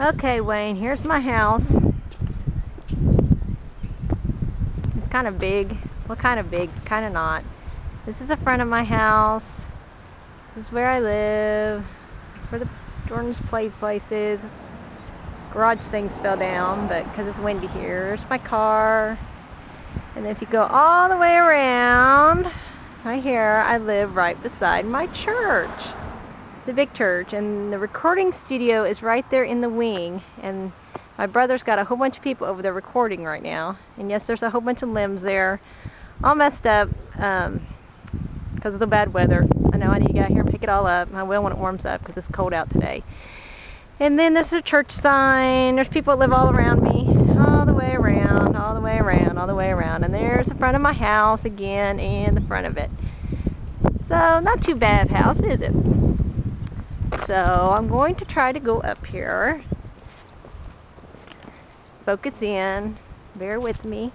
Okay, Wayne, here's my house. It's kind of big. Well, kind of big, kind of not. This is the front of my house. This is where I live. It's where the Jordan's play place is. This garage things fell down, but because it's windy here. There's my car. And if you go all the way around, right here, I live right beside my church. It's a big church, and the recording studio is right there in the wing, and my brother's got a whole bunch of people over there recording right now. And yes, there's a whole bunch of limbs there, all messed up because of the bad weather. I know I need to get out here and pick it all up. I will when it warms up because it's cold out today. And then there's a church sign. There's people that live all around me, all the way around, all the way around, all the way around. And there's the front of my house again, and the front of it. So not too bad house, is it? So I'm going to try to go up here. Focus in. Bear with me.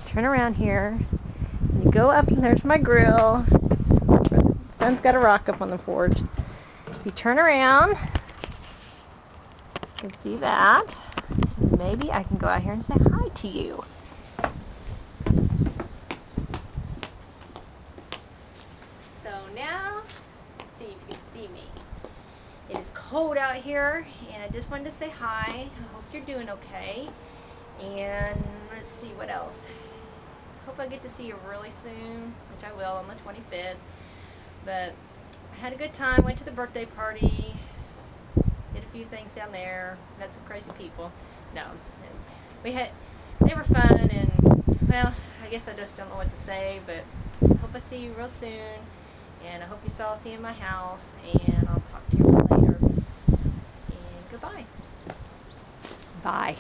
Turn around here. And you go up, and there's my grill. The sun's got a rock up on the porch. You turn around. You can see that. Maybe I can go out here and say hi to you. So now, let's see if you can see me. It is cold out here, and I just wanted to say hi. I hope you're doing okay. And let's see what else. Hope I get to see you really soon, which I will on the 25th. But I had a good time. Went to the birthday party. Did a few things down there. Met some crazy people. No, they were fun, and well, I guess I just don't know what to say. But hope I see you real soon. And I hope you saw us in my house, and I'll talk to you later. And goodbye. Bye.